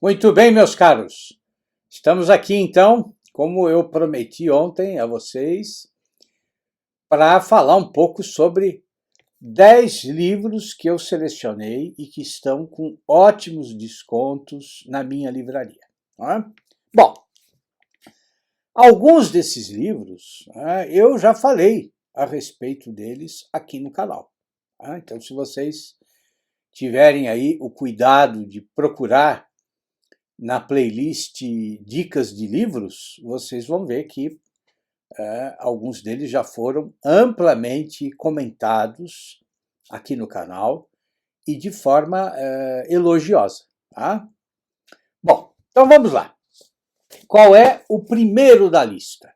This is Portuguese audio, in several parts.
Muito bem, meus caros. Estamos aqui, então, como eu prometi ontem a vocês, para falar um pouco sobre 10 livros que eu selecionei e que estão com ótimos descontos na minha livraria. Bom, alguns desses livros eu já falei a respeito deles aqui no canal. Então, se vocês tiverem aí o cuidado de procurar na playlist Dicas de Livros, vocês vão ver que alguns deles já foram amplamente comentados aqui no canal e de forma elogiosa. Tá? Bom, então vamos lá. Qual é o primeiro da lista?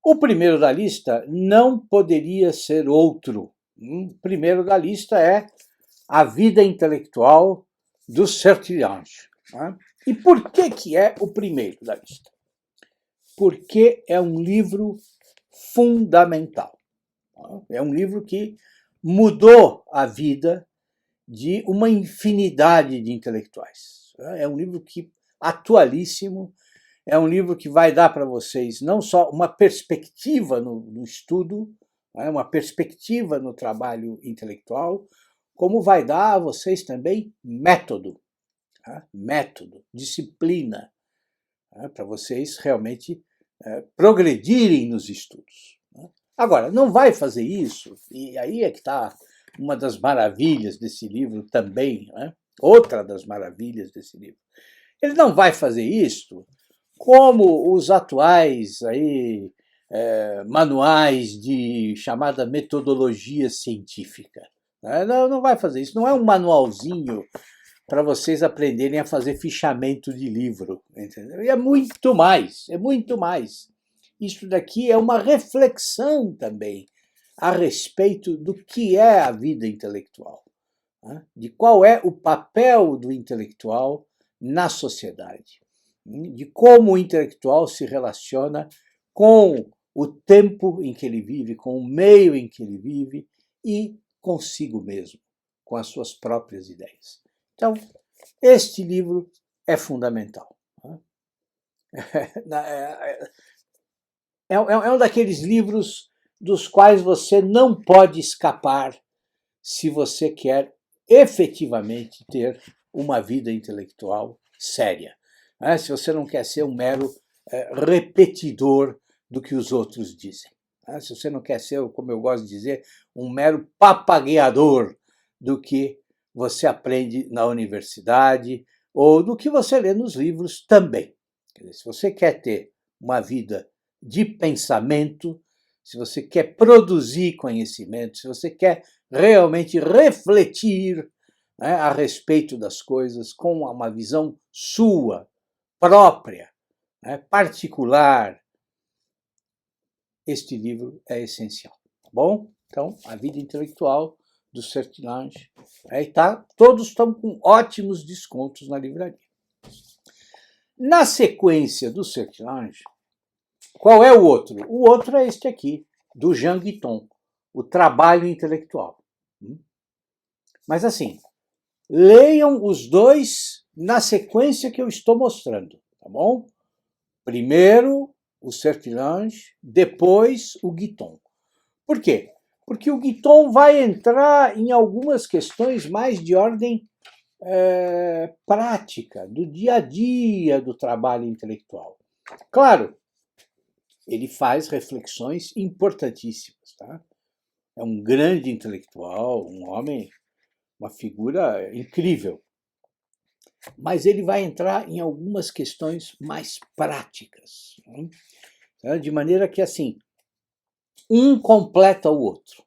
O primeiro da lista não poderia ser outro. O primeiro da lista é A Vida Intelectual do Sertilhange. E por que é o primeiro da lista? Porque é um livro fundamental. É um livro que mudou a vida de uma infinidade de intelectuais. É um livro que atualíssimo, é um livro que vai dar para vocês não só uma perspectiva no estudo, uma perspectiva no trabalho intelectual, como vai dar a vocês também método, disciplina, para vocês realmente progredirem nos estudos. Agora, não vai fazer isso, e aí é que está uma das maravilhas desse livro também, outra das maravilhas desse livro. Ele não vai fazer isso como os atuais aí, manuais de chamada metodologia científica. Não vai fazer isso, não é um manualzinho para vocês aprenderem a fazer fichamento de livro, entendeu? E é muito mais, é muito mais. Isso daqui é uma reflexão também a respeito do que é a vida intelectual, de qual é o papel do intelectual na sociedade, de como o intelectual se relaciona com o tempo em que ele vive, com o meio em que ele vive e consigo mesmo, com as suas próprias ideias. Então, este livro é fundamental. É um daqueles livros dos quais você não pode escapar se você quer efetivamente ter uma vida intelectual séria. Se você não quer ser um mero repetidor do que os outros dizem. Se você não quer ser, como eu gosto de dizer, um mero papagueador do que você aprende na universidade ou do que você lê nos livros também. Quer dizer, se você quer ter uma vida de pensamento, se você quer produzir conhecimento, se você quer realmente refletir a respeito das coisas com uma visão sua, própria, particular, este livro é essencial. Tá bom? Então, A Vida Intelectual do Sertilhange. Todos estão com ótimos descontos na livraria. Na sequência do Sertilhange, qual é o outro? O outro é este aqui, do Jean Guiton, O Trabalho Intelectual. Mas assim, leiam os dois na sequência que eu estou mostrando, tá bom? Primeiro o Sertilhange, depois o Guiton. Por quê? Porque o Guiton vai entrar em algumas questões mais de ordem prática, do dia a dia do trabalho intelectual. Claro, ele faz reflexões importantíssimas. Tá? É um grande intelectual, um homem, uma figura incrível. Mas ele vai entrar em algumas questões mais práticas. De maneira que, assim, um completa o outro.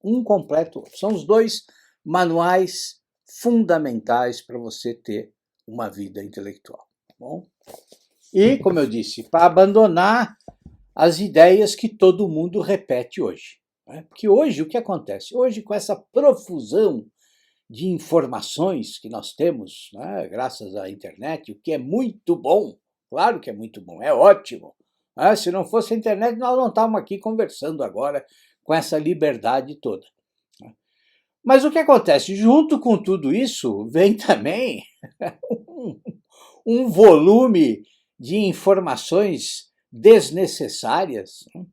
Um completa o outro. São os dois manuais fundamentais para você ter uma vida intelectual. Tá bom? E, como eu disse, para abandonar as ideias que todo mundo repete hoje. Porque hoje, o que acontece? Hoje, com essa profusão de informações que nós temos, graças à internet, o que é muito bom, claro que é muito bom, é ótimo. Se não fosse a internet, nós não estávamos aqui conversando agora com essa liberdade toda. Mas o que acontece? Junto com tudo isso, vem também um um volume de informações desnecessárias, né?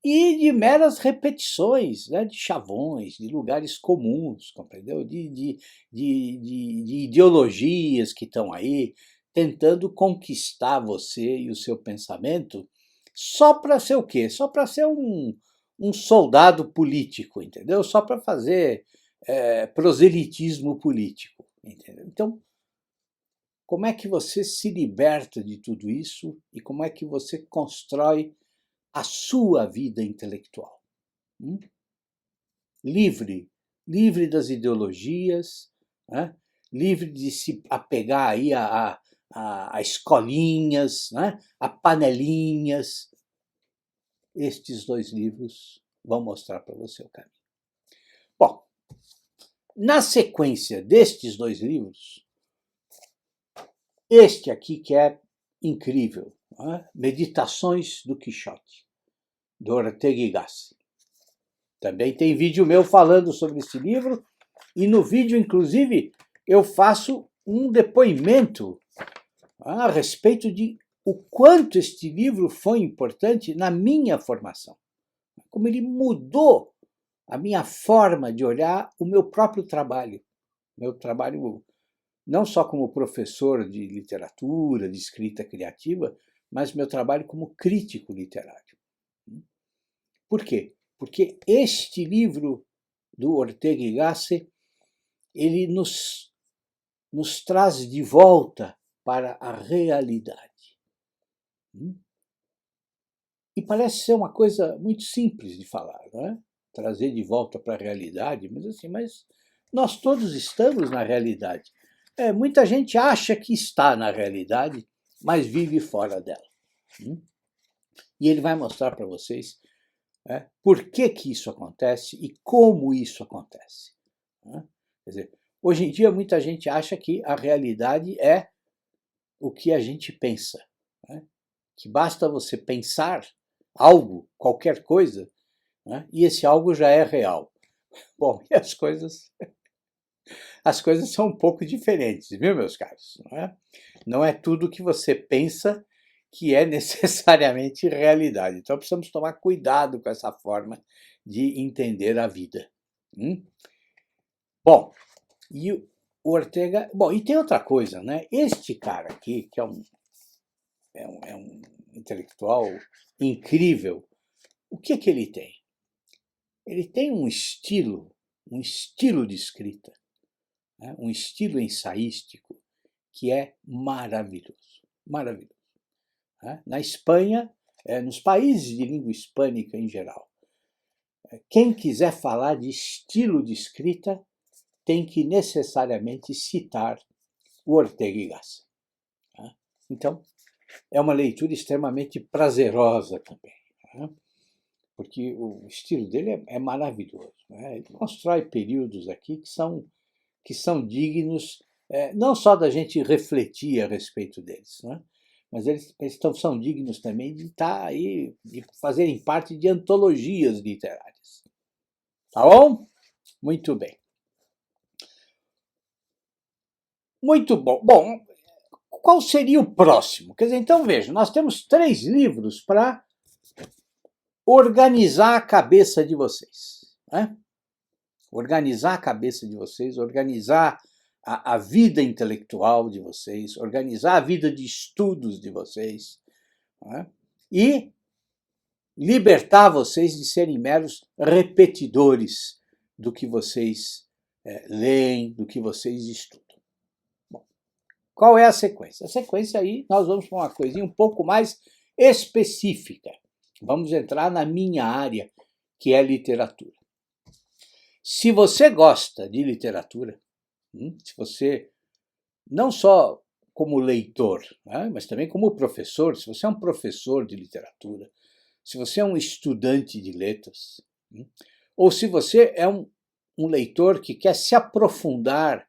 E de meras repetições, né, de chavões, de lugares comuns, compreendeu? De ideologias que estão aí tentando conquistar você e o seu pensamento só para ser o quê? Só para ser um soldado político, entendeu? Só para fazer proselitismo político, entendeu? Então, como é que você se liberta de tudo isso e como é que você constrói a sua vida intelectual? Hum? Livre, livre das ideologias, né? Livre de se apegar aí a escolinhas, né? A panelinhas. Estes dois livros vão mostrar para você o caminho. Bom, na sequência destes dois livros, este aqui que é incrível, né? Meditações do Quixote, do Ortega y Gasset. Também tem vídeo meu falando sobre esse livro, e no vídeo, inclusive, eu faço um depoimento a respeito de o quanto este livro foi importante na minha formação, como ele mudou a minha forma de olhar o meu próprio trabalho. Meu trabalho não só como professor de literatura, de escrita criativa, mas meu trabalho como crítico literário. Por quê? Porque este livro do Ortega y Gasset, ele nos traz de volta para a realidade. E parece ser uma coisa muito simples de falar, não é? Trazer de volta para a realidade, mas nós todos estamos na realidade. Muita gente acha que está na realidade, mas vive fora dela. E ele vai mostrar para vocês por que isso acontece e como isso acontece. Quer dizer, hoje em dia muita gente acha que a realidade é o que a gente pensa, que basta você pensar algo, qualquer coisa, e esse algo já é real. Bom, e as coisas são um pouco diferentes, viu, meus caros? Não é tudo que você pensa que é necessariamente realidade. Então precisamos tomar cuidado com essa forma de entender a vida. Bom, e o Ortega... Bom, e tem outra coisa, né? Este cara aqui, que é um intelectual incrível, o que ele tem? Ele tem um estilo de escrita, um estilo ensaístico que é maravilhoso, maravilhoso. Na Espanha, nos países de língua hispânica em geral, quem quiser falar de estilo de escrita tem que necessariamente citar o Ortega y Gasset. Então, é uma leitura extremamente prazerosa também, porque o estilo dele é maravilhoso. Ele constrói períodos aqui que são dignos não só da gente refletir a respeito deles, mas eles são dignos também de estar aí, de fazerem parte de antologias literárias. Tá bom? Muito bem. Muito bom. Bom, qual seria o próximo? Quer dizer, então veja, nós temos 3 livros para organizar a cabeça de vocês. Organizar a cabeça de vocês, organizar a vida intelectual de vocês, organizar a vida de estudos de vocês, e libertar vocês de serem meros repetidores do que vocês leem, do que vocês estudam. Bom, qual é a sequência? A sequência aí, nós vamos para uma coisinha um pouco mais específica. Vamos entrar na minha área, que é literatura. Se você gosta de literatura, se você, não só como leitor, mas também como professor, se você é um professor de literatura, se você é um estudante de letras, ou se você é um leitor que quer se aprofundar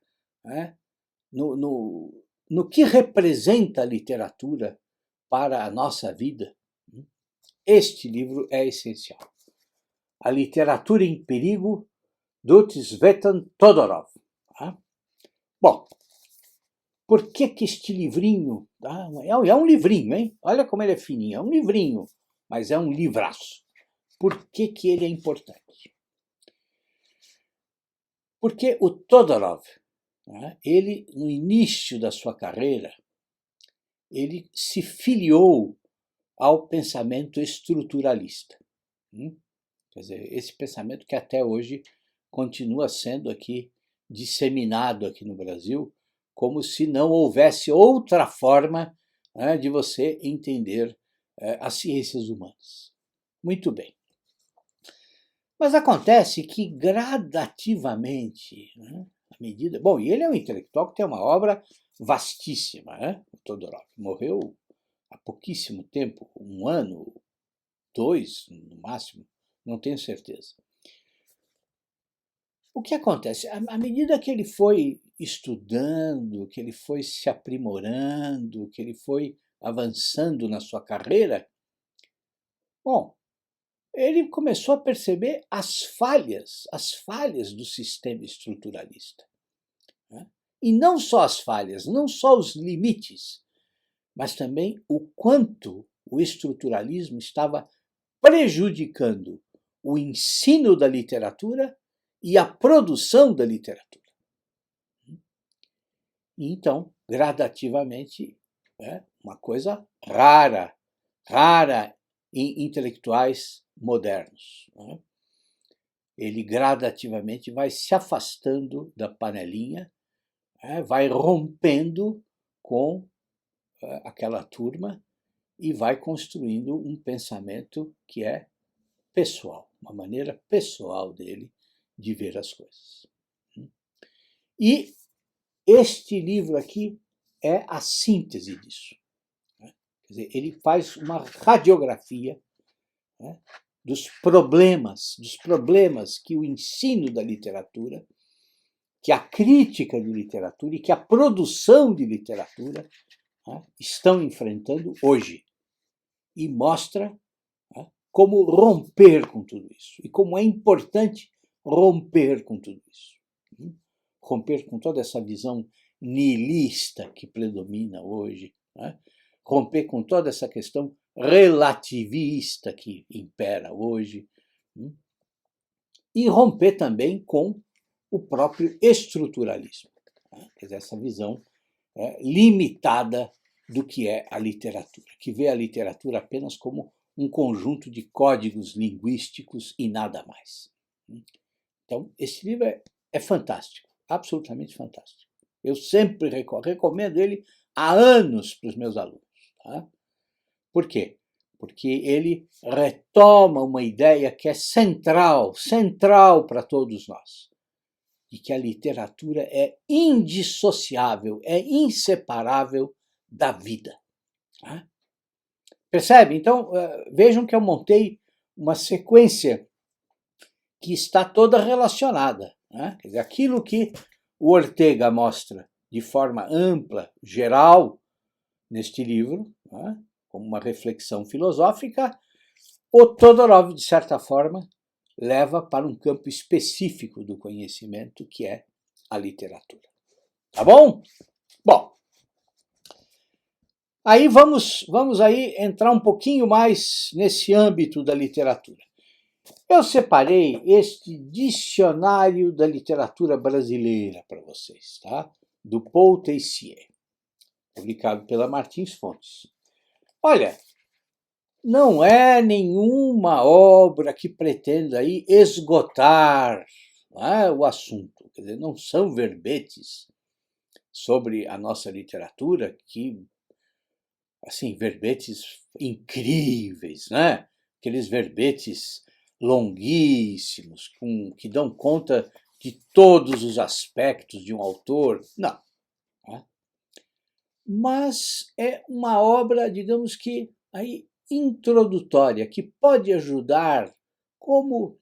no que representa a literatura para a nossa vida, este livro é essencial. A Literatura em Perigo, do Tsvetan Todorov. Tá? Bom, por que este livrinho? Tá? É um livrinho, hein? Olha como ele é fininho, é um livrinho, mas é um livraço. Por que ele é importante? Porque o Todorov, né, ele, no início da sua carreira, ele se filiou ao pensamento estruturalista. Quer dizer, esse pensamento que até hoje continua sendo aqui disseminado aqui no Brasil, como se não houvesse outra forma, né, de você entender as ciências humanas. Muito bem. Mas acontece que gradativamente, né, à medida... Bom, e ele é um intelectual que tem uma obra vastíssima, né? O Todorov morreu há pouquíssimo tempo, 1 ano, 2 no máximo, não tenho certeza. O que acontece? À medida que ele foi estudando, que ele foi se aprimorando, que ele foi avançando na sua carreira, bom, ele começou a perceber as falhas do sistema estruturalista. Né? E não só as falhas, não só os limites, mas também o quanto o estruturalismo estava prejudicando o ensino da literatura e a produção da literatura. E então, gradativamente, uma coisa rara em intelectuais modernos. Né? Ele gradativamente vai se afastando da panelinha, vai rompendo com aquela turma e vai construindo um pensamento que é pessoal, uma maneira pessoal dele de ver as coisas. E este livro aqui é a síntese disso. Quer dizer, ele faz uma radiografia, né, dos problemas que o ensino da literatura, que a crítica de literatura e que a produção de literatura, né, estão enfrentando hoje. E mostra, né, como romper com tudo isso. E como é importante romper com tudo isso. Romper com toda essa visão nihilista que predomina hoje. Né? Romper com toda essa questão relativista que impera hoje. E romper também com o próprio estruturalismo. Né? Quer dizer, essa visão limitada do que é a literatura, que vê a literatura apenas como um conjunto de códigos linguísticos e nada mais. Então, esse livro é fantástico, absolutamente fantástico. Eu sempre recomendo ele há anos para os meus alunos. Tá? Por quê? Porque ele retoma uma ideia que é central para todos nós. E que a literatura é indissociável, é inseparável da vida. Tá? Percebe? Então, vejam que eu montei uma sequência que está toda relacionada. Né? Quer dizer, aquilo que o Ortega mostra de forma ampla, geral, neste livro, né? Como uma reflexão filosófica, o Todorov, de certa forma, leva para um campo específico do conhecimento, que é a literatura. Tá bom? Bom, aí vamos aí entrar um pouquinho mais nesse âmbito da literatura. Eu separei este dicionário da literatura brasileira para vocês, tá? Do Paul Tessier, publicado pela Martins Fontes. Olha, não é nenhuma obra que pretenda aí esgotar, o assunto. Quer dizer, não são verbetes sobre a nossa literatura que, assim, verbetes incríveis, né? Aqueles verbetes longuíssimos, que dão conta de todos os aspectos de um autor. Não. Mas é uma obra, digamos que, aí, introdutória, que pode ajudar como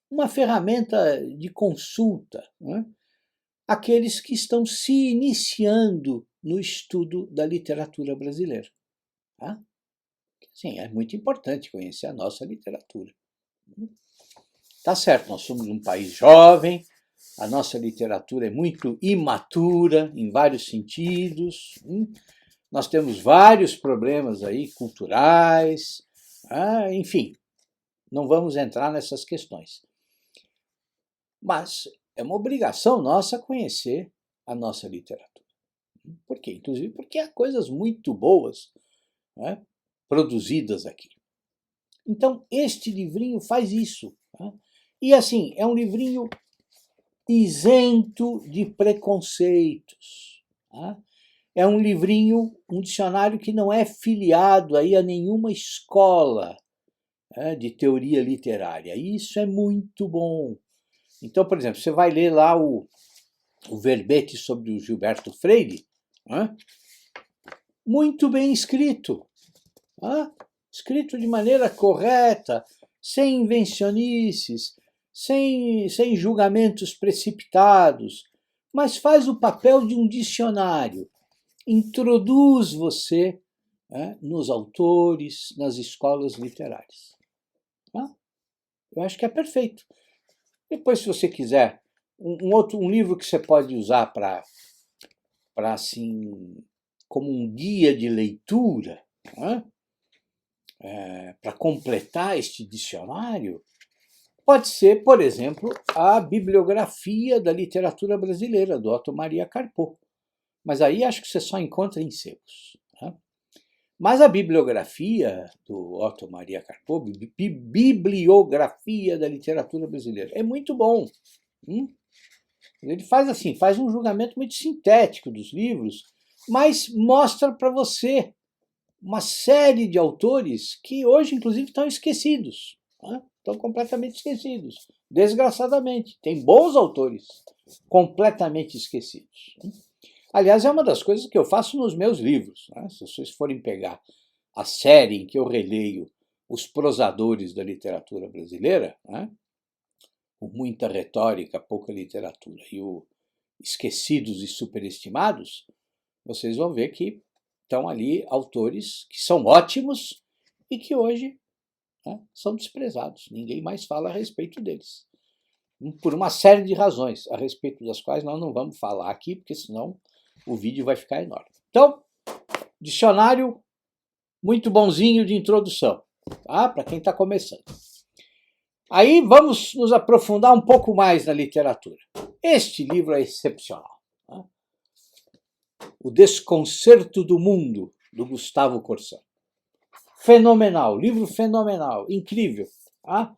uma ferramenta de consulta, né, aqueles que estão se iniciando no estudo da literatura brasileira. Sim, é muito importante conhecer a nossa literatura. Tá certo, nós somos um país jovem, a nossa literatura é muito imatura em vários sentidos, nós temos vários problemas aí culturais, enfim, não vamos entrar nessas questões. Mas é uma obrigação nossa conhecer a nossa literatura. Por quê? Inclusive porque há coisas muito boas, né, produzidas aqui. Então, este livrinho faz isso. Né? E assim, é um livrinho isento de preconceitos. Né? É um livrinho, um dicionário que não é filiado aí a nenhuma escola, né, de teoria literária. Isso é muito bom. Então, por exemplo, você vai ler lá o verbete sobre o Gilberto Freire, né? Muito bem escrito, né? Escrito de maneira correta, sem invencionices, sem julgamentos precipitados, mas faz o papel de um dicionário, introduz você, né, nos autores, nas escolas literárias. Né? Eu acho que é perfeito. Depois, se você quiser, um livro que você pode usar para assim, como um guia de leitura, né? Para completar este dicionário, pode ser, por exemplo, a bibliografia da literatura brasileira, do Otto Maria Carpo. Mas aí acho que você só encontra em sebos. Né? Mas a bibliografia do Otto Maria Carpo, bibliografia da literatura brasileira, é muito bom. Ele faz assim, faz um julgamento muito sintético dos livros, mas mostra para você uma série de autores que hoje, inclusive, estão esquecidos. Né? Estão completamente esquecidos. Desgraçadamente. Tem bons autores completamente esquecidos. Aliás, é uma das coisas que eu faço nos meus livros. Né? Se vocês forem pegar a série em que eu releio os prosadores da literatura brasileira, né? Com muita retórica, pouca literatura, e o Esquecidos e Superestimados, vocês vão ver que estão ali autores que são ótimos e que hoje, né, são desprezados. Ninguém mais fala a respeito deles. Por uma série de razões, a respeito das quais nós não vamos falar aqui, porque senão o vídeo vai ficar enorme. Então, dicionário muito bonzinho de introdução, tá? Para quem está começando. Aí vamos nos aprofundar um pouco mais na literatura. Este livro é excepcional. Tá? O Desconcerto do Mundo, do Gustavo Corsão. Fenomenal, livro fenomenal, incrível. Tá?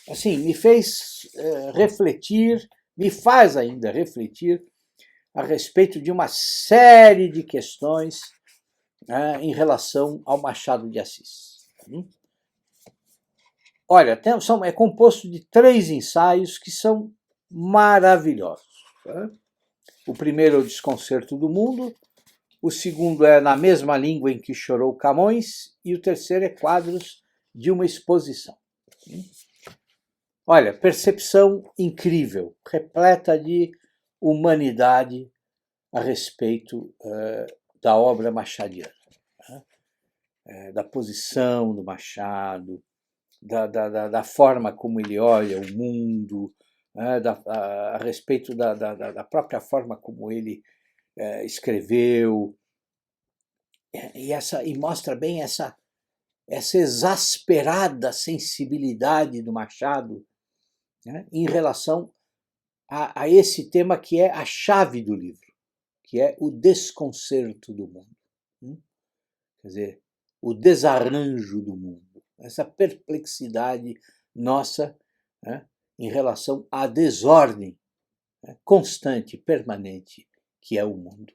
Assim, me fez refletir, me faz ainda refletir a respeito de uma série de questões, né, em relação ao Machado de Assis. Olha, é composto de 3 ensaios que são maravilhosos. Tá? O primeiro é o Desconcerto do Mundo, o segundo é Na Mesma Língua em que Chorou Camões, e o terceiro é Quadros de uma Exposição. Olha, percepção incrível, repleta de humanidade a respeito da obra machadiana, da posição do Machado, da forma como ele olha o mundo, a respeito da própria forma como ele escreveu, e mostra bem essa exasperada sensibilidade do Machado, né, em relação a esse tema que é a chave do livro, que é o desconcerto do mundo. Quer dizer, o desarranjo do mundo, essa perplexidade nossa, né, em relação à desordem, né, constante, permanente, que é o mundo.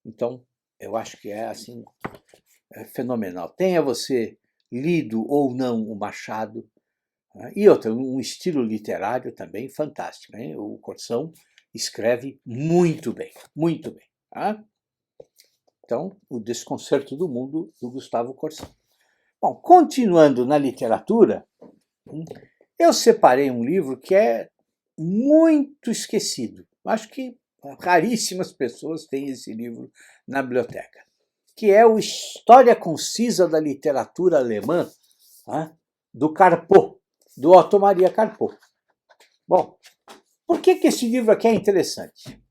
Então, eu acho que é assim, fenomenal. Tenha você lido ou não o Machado, né, e outro, um estilo literário também fantástico. Né? O Corsão escreve muito bem, muito bem. Tá? Então, O Desconcerto do Mundo, do Gustavo Corsão. Bom, continuando na literatura, eu separei um livro que é muito esquecido. Acho que raríssimas pessoas têm esse livro na biblioteca, que é o História Concisa da Literatura Alemã, do Carpo. do Otto Maria Carpo. Bom, por que esse livro aqui é interessante?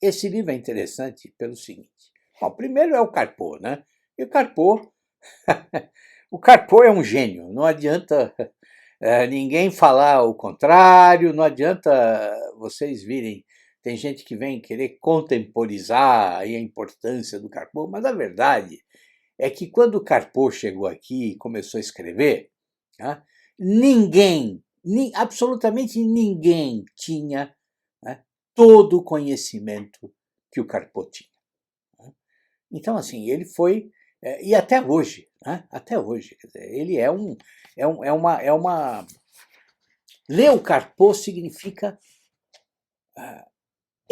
Esse livro é interessante pelo seguinte. Bom, primeiro é o Carpo, né? E o Carpo, o Carpo é um gênio, não adianta ninguém falar o contrário, não adianta vocês virem. Tem gente que vem querer contemporizar aí a importância do Carpo, mas a verdade é que quando o Carpo chegou aqui e começou a escrever, né, ninguém, absolutamente ninguém tinha, né, todo o conhecimento que o Carpo tinha. Então, assim, ele foi, e até hoje, né, até hoje, quer dizer, ele é uma... Ler o Carpo significa...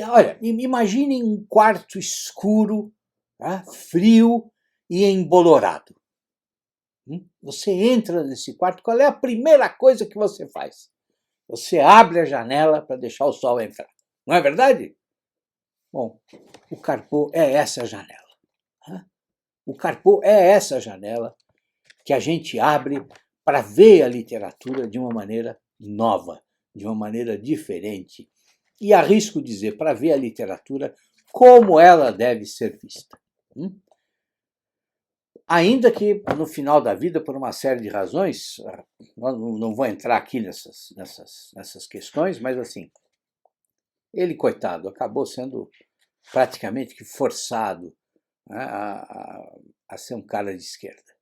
olha, imaginem um quarto escuro, tá, frio e embolorado. Você entra nesse quarto, qual é a primeira coisa que você faz? Você abre a janela para deixar o sol entrar. Não é verdade? Bom, o Carpo é essa janela. O Carpo é essa janela que a gente abre para ver a literatura de uma maneira nova, de uma maneira diferente. E arrisco dizer, para ver a literatura como ela deve ser vista. Ainda que no final da vida, por uma série de razões, não vou entrar aqui nessas questões, mas assim, ele, coitado, acabou sendo praticamente que forçado, né, a ser um cara de esquerda.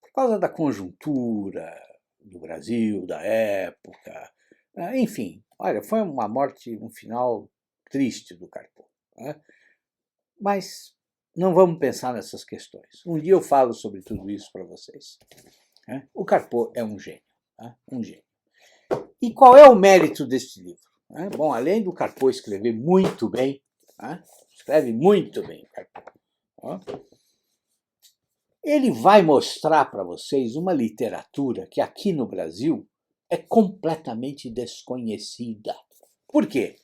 Por causa da conjuntura do Brasil, da época, enfim, olha, foi uma morte, um final triste do Carpo. Mas não vamos pensar nessas questões. Um dia eu falo sobre tudo isso para vocês. O Carpo é um gênio. Um gênio. E qual é o mérito deste livro? Bom, além do Carpo escrever muito bem, escreve muito bem o Carpo, ele vai mostrar para vocês uma literatura que aqui no Brasil é completamente desconhecida. Por quê?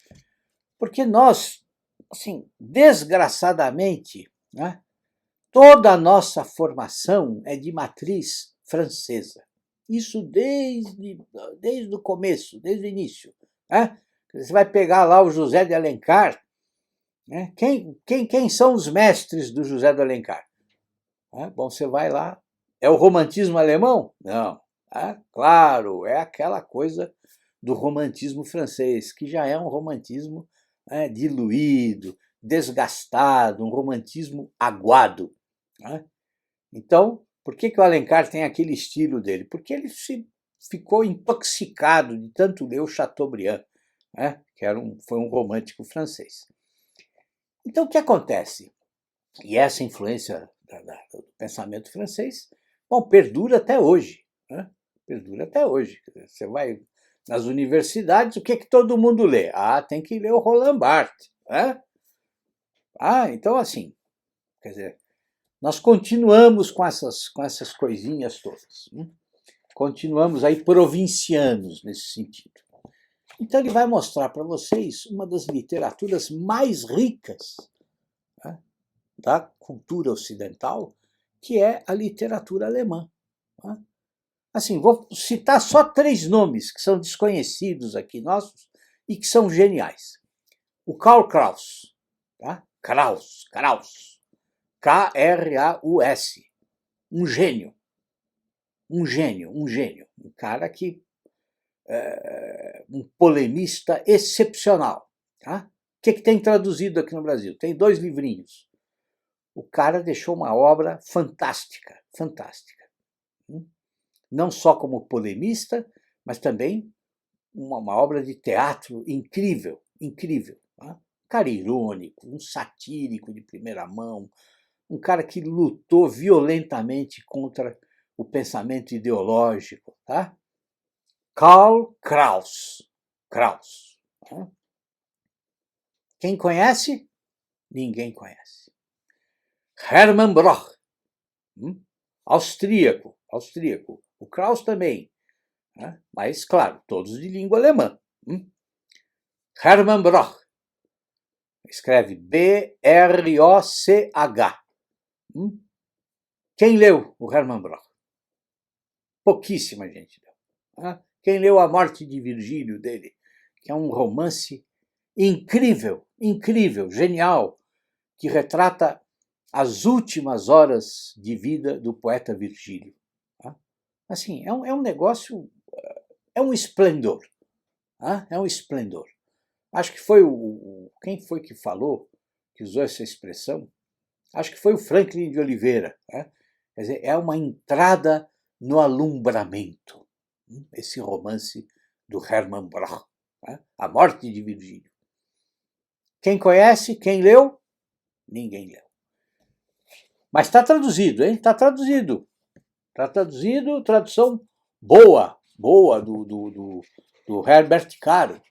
Porque nós, assim, desgraçadamente, né, toda a nossa formação é de matriz francesa. Isso desde o começo, desde o início. Né? Você vai pegar lá o José de Alencar. Né? Quem são os mestres do José de Alencar? Bom, você vai lá. É o romantismo alemão? Não. Claro, é aquela coisa do romantismo francês, que já é um romantismo diluído, desgastado, um romantismo aguado. Então, por que o Alencar tem aquele estilo dele? Porque ele ficou intoxicado de tanto ler o Chateaubriand, que foi um romântico francês. Então, o que acontece? E essa influência do pensamento francês, bom, perdura até hoje. Perdura até hoje. Você vai nas universidades, o que todo mundo lê? Tem que ler o Roland Barthes. Então, assim, quer dizer, nós continuamos com essas coisinhas todas. Continuamos aí provincianos nesse sentido. Então ele vai mostrar para vocês uma das literaturas mais ricas da cultura ocidental, que é a literatura alemã. Assim, vou citar só 3 nomes que são desconhecidos aqui nossos e que são geniais. O Karl Kraus, Kraus, K-R-A-U-S, um gênio, um cara que um polemista excepcional. O que tem traduzido aqui no Brasil? Tem 2 livrinhos. O cara deixou uma obra fantástica, fantástica. Não só como polemista, mas também uma obra de teatro incrível, incrível. Um cara irônico, um satírico de primeira mão, um cara que lutou violentamente contra o pensamento ideológico. Karl Kraus. Quem conhece? Ninguém conhece. Hermann Broch, austríaco. O Kraus também, mas, claro, todos de língua alemã. Hermann Broch, escreve B-R-O-C-H. Quem leu o Hermann Broch? Pouquíssima gente leu. Quem leu A Morte de Virgílio dele, que é um romance incrível, incrível, genial, que retrata as últimas horas de vida do poeta Virgílio. Assim, é um negócio, é um esplendor. É um esplendor. Acho que foi quem foi que falou, que usou essa expressão? Acho que foi o Franklin de Oliveira. Quer dizer, é uma entrada no alumbramento. Esse romance do Hermann Broch, A Morte de Virgílio. Quem conhece, quem leu? Ninguém leu. Mas está traduzido, hein? Está traduzido. Está traduzido, tradução boa do Herbert Caro.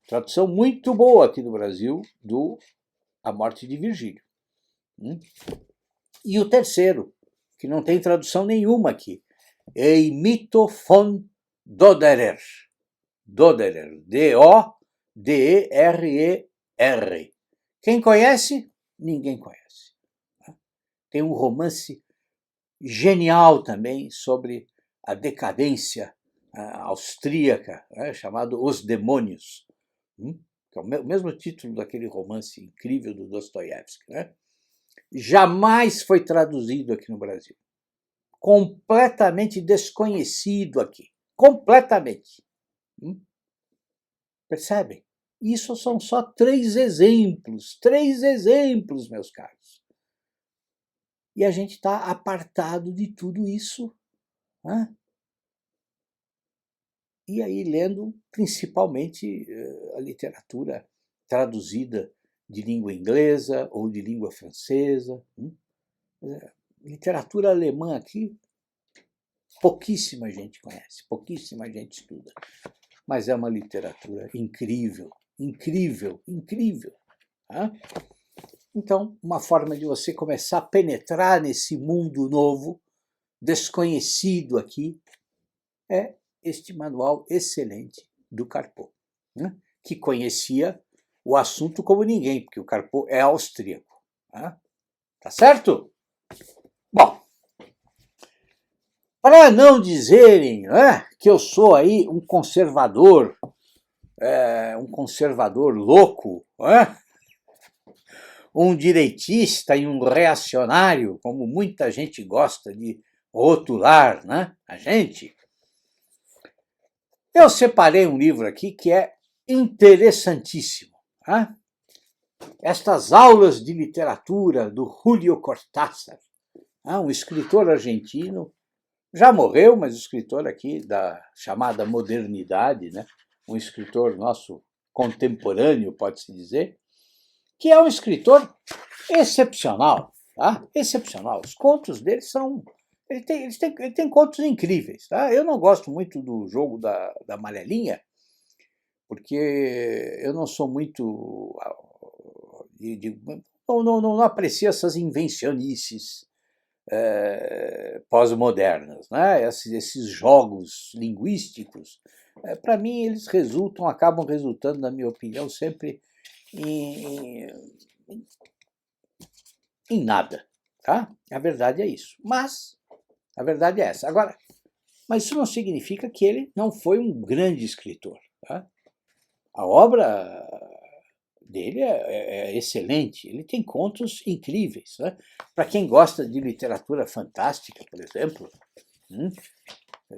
Tradução muito boa aqui no Brasil do A Morte de Virgílio. E o terceiro, que não tem tradução nenhuma aqui, Eimito von Doderer. Doderer, D-O-D-E-R-E-R. Quem conhece? Ninguém conhece. Tem um romance genial também sobre a decadência austríaca, chamado Os Demônios, que é o mesmo título daquele romance incrível do Dostoiévski. Jamais foi traduzido aqui no Brasil. Completamente desconhecido aqui. Completamente. Percebem? Isso são só 3 exemplos. 3 exemplos, meus caros. E a gente está apartado de tudo isso. E aí lendo principalmente a literatura traduzida de língua inglesa ou de língua francesa. Literatura alemã aqui, pouquíssima gente conhece, pouquíssima gente estuda. Mas é uma literatura incrível, incrível, incrível. Então, uma forma de você começar a penetrar nesse mundo novo, desconhecido aqui, é este manual excelente do Carpeaux, que conhecia o assunto como ninguém, porque o Carpeaux é austríaco. Tá certo? Bom, para não dizerem que eu sou aí um conservador louco, um direitista e um reacionário, como muita gente gosta de rotular, a gente, eu separei um livro aqui que é interessantíssimo. Estas aulas de literatura do Julio Cortázar, um escritor argentino, já morreu, mas escritor aqui da chamada modernidade, um escritor nosso contemporâneo, pode-se dizer, que é um escritor excepcional. Excepcional. Os contos dele são... Ele tem contos incríveis. Eu não gosto muito do Jogo da Amarelinha, porque eu não sou muito... não aprecio essas invencionices pós-modernas, esses jogos linguísticos. Para mim, eles acabam resultando, na minha opinião, sempre em nada. A verdade é isso. Mas a verdade é essa. Agora, mas isso não significa que ele não foi um grande escritor. A obra dele é excelente. Ele tem contos incríveis. Para quem gosta de literatura fantástica, por exemplo,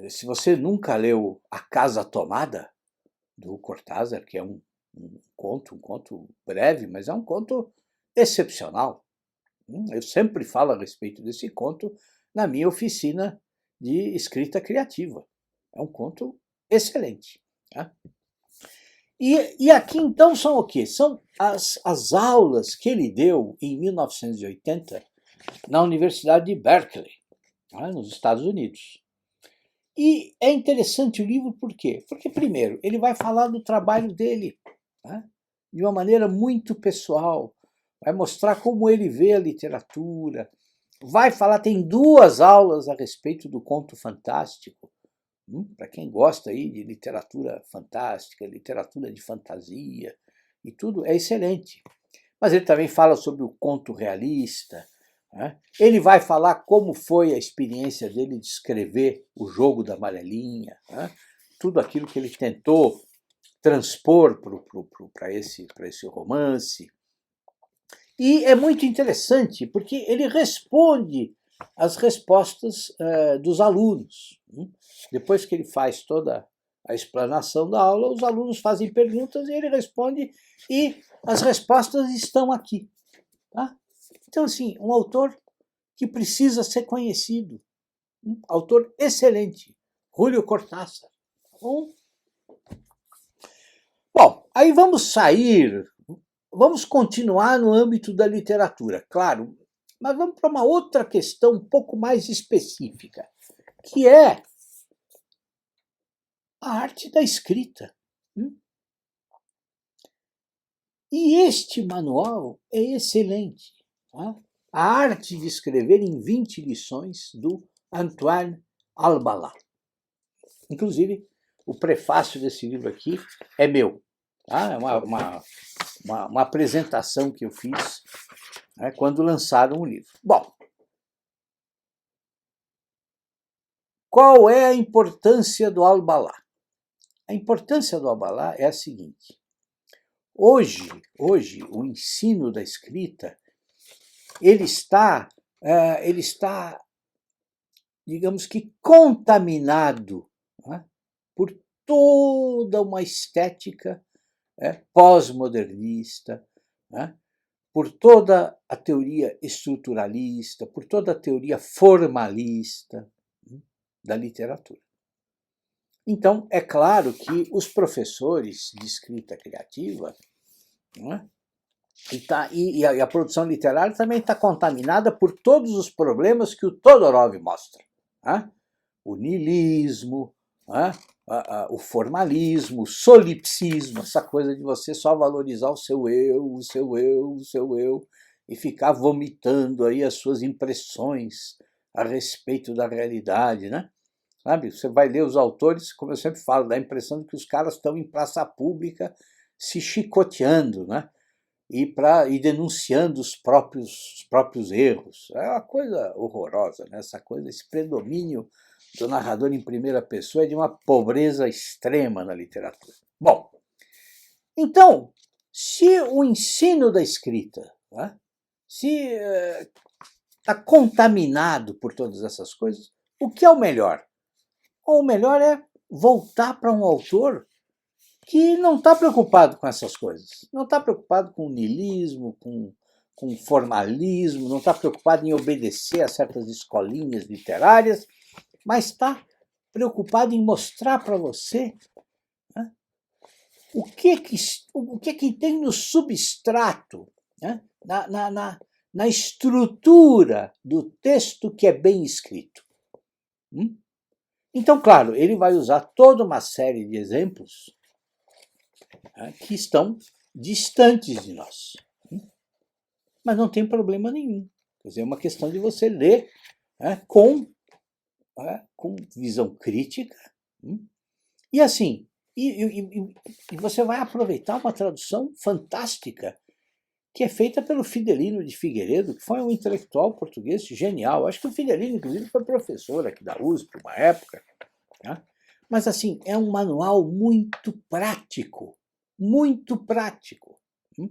se você nunca leu A Casa Tomada, do Cortázar, que é um conto breve, mas é um conto excepcional. Eu sempre falo a respeito desse conto na minha oficina de escrita criativa. É um conto excelente. E aqui, então, são o quê? São as aulas que ele deu em 1980 na Universidade de Berkeley, nos Estados Unidos. E é interessante o livro por quê? Porque, primeiro, ele vai falar do trabalho dele de uma maneira muito pessoal, vai mostrar como ele vê a literatura, vai falar, tem 2 aulas a respeito do conto fantástico, para quem gosta aí de literatura fantástica, literatura de fantasia e tudo, é excelente. Mas ele também fala sobre o conto realista. Ele vai falar como foi a experiência dele de escrever O Jogo da Amarelinha. tudo aquilo que ele tentou transpor para esse romance. E é muito interessante, porque ele responde às respostas dos alunos. Depois que ele faz toda a explanação da aula, os alunos fazem perguntas e ele responde, e as respostas estão aqui. Tá? Então, assim, um autor que precisa ser conhecido. Um autor excelente, Julio Cortázar. Bom, aí vamos continuar no âmbito da literatura, claro, mas vamos para uma outra questão um pouco mais específica, que é a arte da escrita. E este manual é excelente. Tá? A arte de escrever em 20 lições, do Antoine Albalat. Inclusive, o prefácio desse livro aqui é meu. Tá? É uma apresentação que eu fiz, né, quando lançaram o livro. Bom, qual é a importância do Albalat? A importância do Albalat é a seguinte. Hoje, o ensino da escrita, ele está, digamos que, contaminado, né, por toda uma estética pós-modernista, né, por toda a teoria estruturalista, por toda a teoria formalista da literatura. Então, é claro que os professores de escrita criativa, né, e a produção literária também está contaminada por todos os problemas que o Todorov mostra. Né? O niilismo, né? O formalismo, o solipsismo, essa coisa de você só valorizar o seu eu, e ficar vomitando aí as suas impressões a respeito da realidade, né? Sabe? Você vai ler os autores, como eu sempre falo, dá a impressão de que os caras estão em praça pública se chicoteando, né? E denunciando os próprios erros. É uma coisa horrorosa, né? Essa coisa, esse predomínio do narrador em primeira pessoa é de uma pobreza extrema na literatura. Bom, então, se o ensino da escrita, né, se está contaminado por todas essas coisas, o que é o melhor? O melhor é voltar para um autor que não está preocupado com essas coisas. Não está preocupado com niilismo, com formalismo, não está preocupado em obedecer a certas escolinhas literárias, mas está preocupado em mostrar para você, né, o que tem no substrato, né, na estrutura do texto que é bem escrito. Então, claro, ele vai usar toda uma série de exemplos, né, que estão distantes de nós. Mas não tem problema nenhum. Quer dizer, é uma questão de você ler, né, com visão crítica. E assim, e você vai aproveitar uma tradução fantástica que é feita pelo Fidelino de Figueiredo, que foi um intelectual português genial. Acho que o Fidelino, inclusive, foi professor aqui da USP, uma época. Tá? Mas, assim, é um manual muito prático. Muito prático. E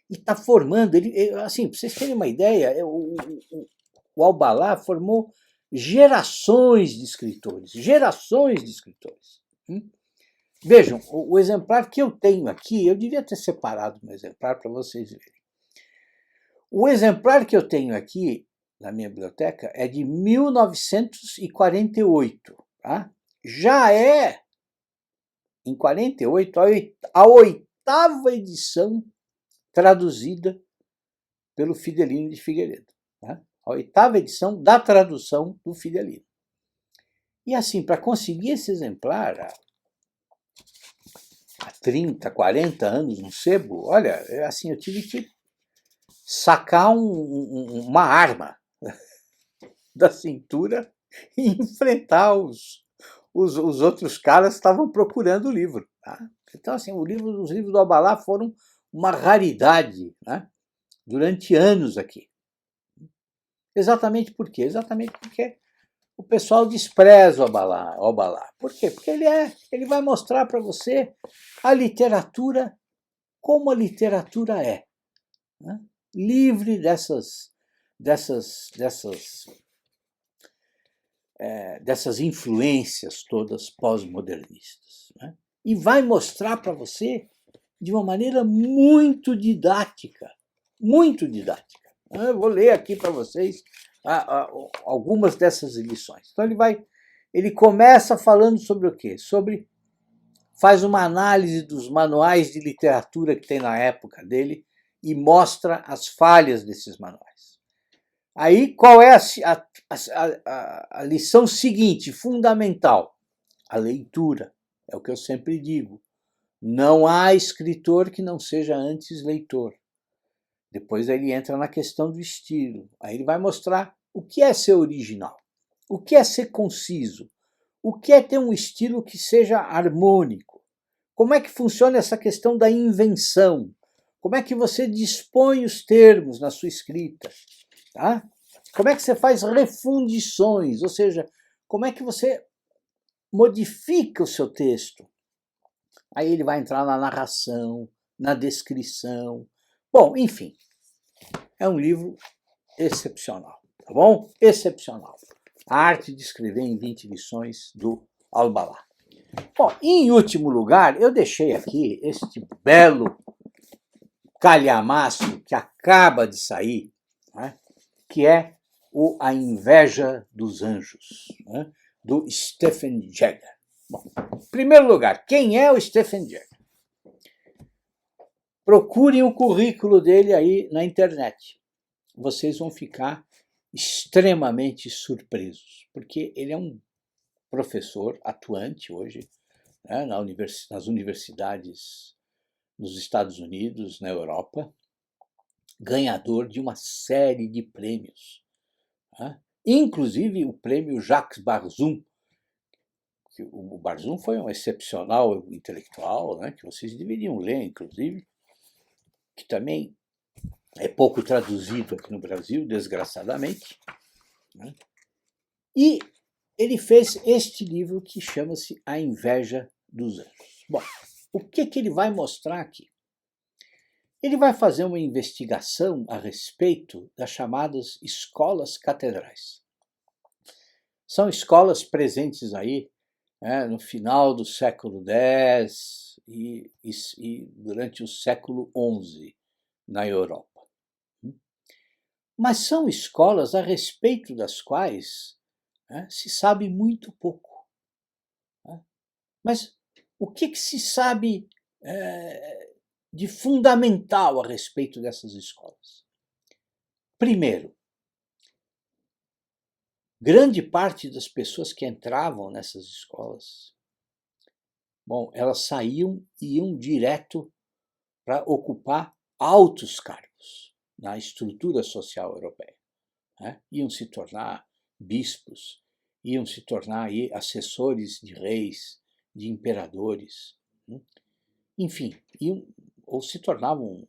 está formando, assim, para vocês terem uma ideia, o Albalat formou gerações de escritores. Vejam, o exemplar que eu tenho aqui, eu devia ter separado um exemplar para vocês verem. O exemplar que eu tenho aqui na minha biblioteca é de 1948. Tá? Já é, em 48, a oitava edição traduzida pelo Fidelino de Figueiredo. Tá? A oitava edição da tradução do Fidelino. E assim, para conseguir esse exemplar, há 30, 40 anos no sebo, olha, assim, eu tive que sacar uma arma da cintura e enfrentar os outros caras que estavam procurando o livro. Tá? Então, assim, os livros do Albalat foram uma raridade, né, durante anos aqui. Exatamente por quê? Exatamente porque o pessoal despreza o Obalá. Por quê? Porque ele vai mostrar para você a literatura como a literatura é, né? Livre dessas influências todas pós-modernistas, né? E vai mostrar para você de uma maneira muito didática, muito didática. Eu vou ler aqui para vocês algumas dessas lições. Então ele começa falando sobre o quê? Faz uma análise dos manuais de literatura que tem na época dele e mostra as falhas desses manuais. Aí, qual é a lição seguinte, fundamental? A leitura. É o que eu sempre digo. Não há escritor que não seja antes leitor. Depois ele entra na questão do estilo. Aí ele vai mostrar o que é ser original, o que é ser conciso, o que é ter um estilo que seja harmônico. Como é que funciona essa questão da invenção? Como é que você dispõe os termos na sua escrita? Tá? Como é que você faz refundições? Ou seja, como é que você modifica o seu texto? Aí ele vai entrar na narração, na descrição. Bom, enfim, é um livro excepcional, tá bom? Excepcional. A arte de escrever em 20 lições do Albalá. Bom, em último lugar, eu deixei aqui este belo calhamaço que acaba de sair, né, que é A Inveja dos Anjos, né, do Stephen Jagger. Bom, em primeiro lugar, quem é o Stephen Jagger? Procurem o currículo dele aí na internet. Vocês vão ficar extremamente surpresos, porque ele é um professor atuante hoje, né, nas universidades nos Estados Unidos, na Europa, ganhador de uma série de prêmios, né? Inclusive o prêmio Jacques Barzun. O Barzun foi um excepcional intelectual, né, que vocês deveriam ler, inclusive, que também é pouco traduzido aqui no Brasil, desgraçadamente, né? E ele fez este livro que chama-se A Inveja dos Anjos. Bom, o que ele vai mostrar aqui? Ele vai fazer uma investigação a respeito das chamadas escolas catedrais. São escolas presentes aí, né, no final do século X e durante o século XI na Europa. Mas são escolas a respeito das quais, né, se sabe muito pouco. Né? Mas o que se sabe de fundamental a respeito dessas escolas? Primeiro, grande parte das pessoas que entravam nessas escolas, bom, elas saíam e iam direto para ocupar altos cargos na estrutura social europeia, né? Iam se tornar bispos, iam se tornar aí assessores de reis, de imperadores, né? Enfim, ou se tornavam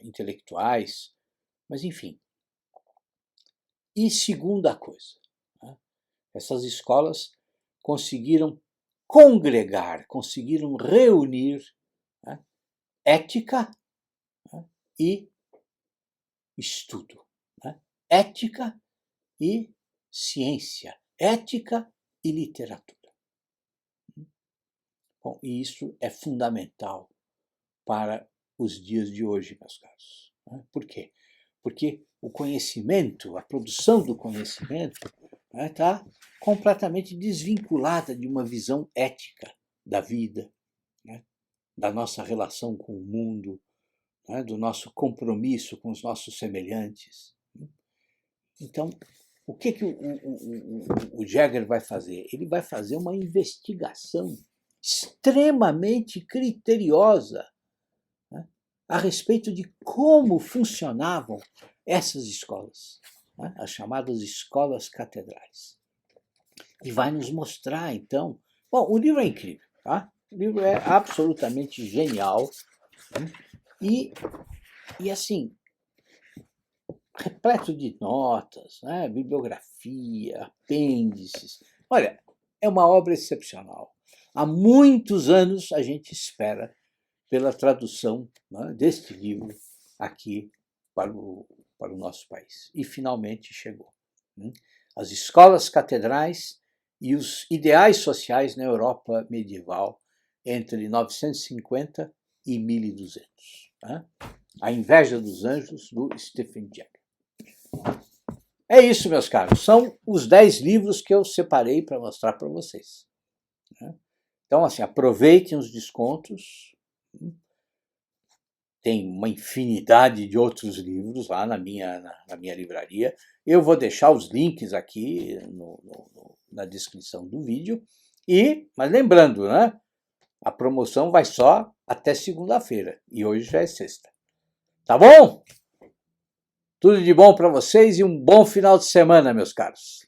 intelectuais, mas enfim. E segunda coisa, né? Essas escolas conseguiram congregar, conseguiram reunir, né, ética, né, e estudo. Né? Ética e ciência, ética e literatura. Bom, e isso é fundamental para os dias de hoje, meus caros. Né? Por quê? Porque o conhecimento, a produção do conhecimento, está completamente desvinculada de uma visão ética da vida, né, da nossa relação com o mundo, né, do nosso compromisso com os nossos semelhantes. Então, o que o Jagger vai fazer? Ele vai fazer uma investigação extremamente criteriosa, né, a respeito de como funcionavam essas escolas, né, as chamadas escolas catedrais. E vai nos mostrar, então... Bom, o livro é incrível, tá? O livro é absolutamente genial, né? E assim, repleto de notas, né, bibliografia, apêndices. Olha, é uma obra excepcional. Há muitos anos a gente espera pela tradução, né, deste livro aqui para o nosso país. E finalmente chegou. As escolas catedrais e os ideais sociais na Europa medieval entre 950 e 1200. Né? A Inveja dos Anjos, do Stephen Jay. É isso, meus caros. São os 10 livros que eu separei para mostrar para vocês. Então, assim, aproveitem os descontos. Tem uma infinidade de outros livros lá na minha livraria. Eu vou deixar os links aqui na descrição do vídeo. Mas lembrando, né? A promoção vai só até segunda-feira. E hoje já é sexta. Tá bom? Tudo de bom para vocês e um bom final de semana, meus caros.